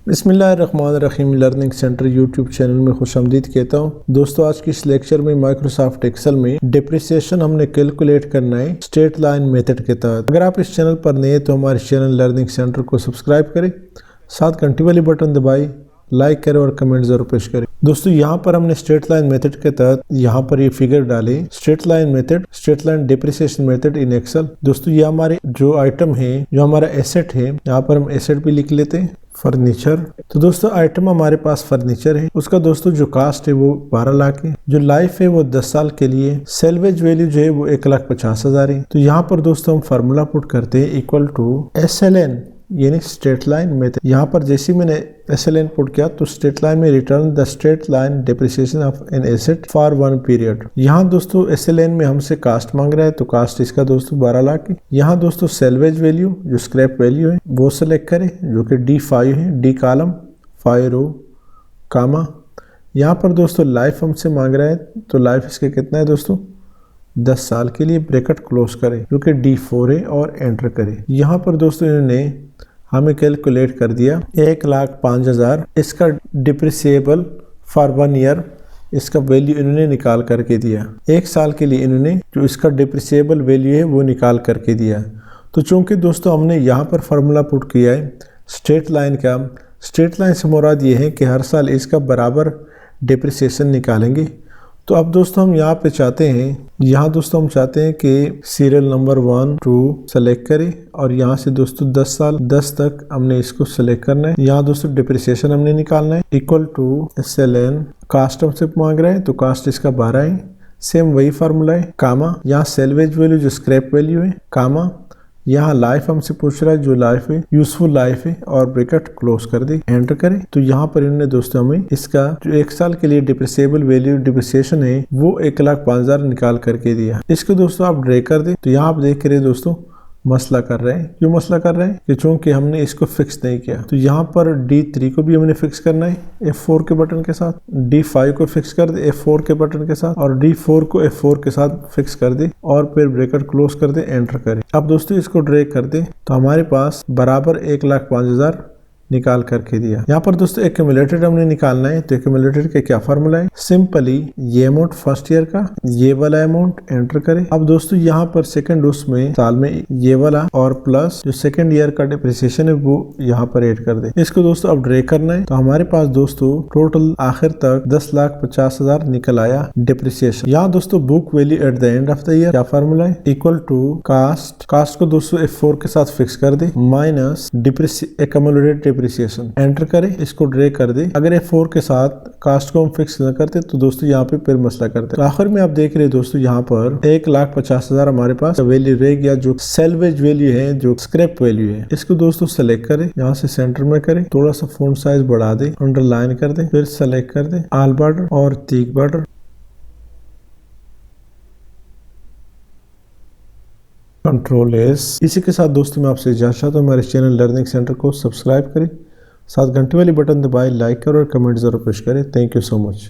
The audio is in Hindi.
बिस्मिल्लाहिर्रहमानिर्रहीम लर्निंग सेंटर यूट्यूब चैनल में खुशामदीद कहता हूँ। दोस्तों, आज की इस लेक्चर में माइक्रोसॉफ्ट एक्सेल में डिप्रिसिएशन हमने कैलकुलेट करना है स्ट्रेट लाइन मेथड के तहत। अगर आप इस चैनल पर नए हैं तो हमारे चैनल लर्निंग सेंटर को सब्सक्राइब करें, साथ घंटी वाली बटन दबाएं, लाइक करें और कमेंट जरूर पेश करें। दोस्तों, यहाँ पर हमने स्ट्रेट लाइन मेथड के तहत यहाँ पर ये फिगर डाले, straight line method, straight line depreciation method in Excel. दोस्तों, ये हमारे जो आइटम है, जो हमारा एसेट है, यहाँ पर हम एसेट भी लिख लेते हैं, फर्नीचर। तो दोस्तों, आइटम हमारे पास फर्नीचर है, उसका दोस्तों जो कास्ट है वो 12 लाख है, जो लाइफ है वो 10 साल के लिए, सेल्वेज वैल्यू जो है वो 1,50,000 है। तो यहाँ पर दोस्तों हम फार्मूला पुट करते हैं इक्वल टू SLN यानी स्ट्रेट लाइन मेथड। यहाँ पर जैसे मैंने SLN पुट किया तो स्ट्रेट लाइन में return the straight line depreciation of an asset for one period. यहाँ दोस्तों SLN में हमसे कास्ट मांग रहा है, तो कास्ट इसका दोस्तों 12 लाख है। यहाँ दोस्तों सेल्वेज वैल्यू जो स्क्रैप वैल्यू है वो सेलेक्ट करें, जो कि D5 है, D कॉलम 5 रो कामा। यहाँ पर दोस्तों लाइफ हमसे मांग रहा है, तो लाइफ इसके कितना है दोस्तों 10 साल के लिए, ब्रैकेट क्लोज करें, जो कि D4 है और एंटर करें। यहाँ पर दोस्तों इन्होंने हमें कैलकुलेट कर दिया 1,05,000 इसका डिप्रिसिएबल फॉर 1 ईयर, इसका वैल्यू इन्होंने निकाल करके दिया। 1 साल के लिए इन्होंने जो इसका डिप्रिसिएबल वैल्यू है वो निकाल करके दिया। तो चूंकि दोस्तों हमने यहाँ पर फार्मूला पुट किया है स्ट्रेट लाइन का, स्ट्रेट लाइन से मुराद ये है कि हर साल इसका बराबर डिप्रिसिएशन निकालेंगे। तो अब दोस्तों हम यहाँ पे चाहते हैं, यहाँ दोस्तों हम चाहते हैं कि सीरियल नंबर 1 2 सेलेक्ट करें और यहाँ से दोस्तों 10 साल 10 तक हमने इसको सेलेक्ट करना है। यहाँ दोस्तों डिप्रिसिएशन हमने निकालना है इक्वल टू SLN। कास्ट हमसे मांग रहा है तो कास्ट इसका 12 है, सेम वही फार्मूला है, कामा। यहाँ सेल्वेज वैल्यू जो स्क्रैप वैल्यू है, कामा। यहाँ लाइफ हमसे पूछ रहा है, जो लाइफ है यूजफुल लाइफ है, और ब्रैकेट क्लोज कर दे, एंटर करें। तो यहाँ पर इन्होंने दोस्तों हमें इसका जो 1 साल के लिए डिप्रिसिएबल वैल्यू डिप्रिसिएशन है वो 1,05,000 निकाल करके दिया। इसको दोस्तों आप ड्रैग कर दे। तो यहाँ आप देख रहे दोस्तों मसला कर रहे हैं। क्यों मसला कर रहे हैं? कि चूंकि हमने इसको फिक्स नहीं किया। तो यहाँ पर D3 को भी हमने फिक्स करना है F4 के बटन के साथ, D5 को फिक्स कर दे F4 के बटन के साथ, और D4 को F4 के साथ फिक्स कर दे और फिर ब्रैकेट क्लोज कर दे, एंटर करें। अब दोस्तों इसको ड्रैग कर दे तो हमारे पास बराबर 1,05,000 निकाल करके दिया। यहाँ पर दोस्तों एक्यूमुलेटेड हमने निकालना है। तो एक्यूमुलेटेड के क्या फार्मूला है? सिंपली ये अमाउंट फर्स्ट ईयर का, ये वाला अमाउंट एंटर करें। अब दोस्तों यहाँ पर सेकंड उसमें साल में ये वाला और प्लस जो सेकंड ईयर का डिप्रिसिएशन है वो यहाँ पर ऐड कर दे। इसको दोस्तों अब ड्रैग करना है। तो हमारे पास दोस्तों टोटल आखिर तक 10,50,000 निकल आया डिप्रिसिएशन। यहाँ दोस्तों book value at the end of the year क्या फार्मूला है? इक्वल टू कास्ट, कास्ट को दोस्तों F4 के साथ फिक्स कर दे, माइनस एक्यूमुलेटेड डिप्रिसिएशन, एंटर करें। इसको ड्रैग कर दे। अगर F4 के साथ कास्ट को हम फिक्स न करते तो दोस्तों यहाँ पे फिर मसला करते। तो आखिर में आप देख रहे हैं दोस्तों यहाँ पर 1,50,000 हमारे पास वैल्यू रह गया, जो सेल्वेज वैल्यू है, जो स्क्रैप वैल्यू है। इसको दोस्तों सेलेक्ट करें, यहाँ से सेंटर में करें, थोड़ा सा फॉन्ट साइज बढ़ा दे, अंडरलाइन कर दे, फिर सेलेक्ट कर दे ऑल बॉर्डर और थिक बॉर्डर, कंट्रोल S। इसी के साथ दोस्तों मैं आपसे इजाजत चाहता हूँ। हमारे चैनल लर्निंग सेंटर को सब्सक्राइब करें, साथ घंटे वाली बटन दबाएं, लाइक करें और कमेंट जरूर पेश करें। Thank you so much.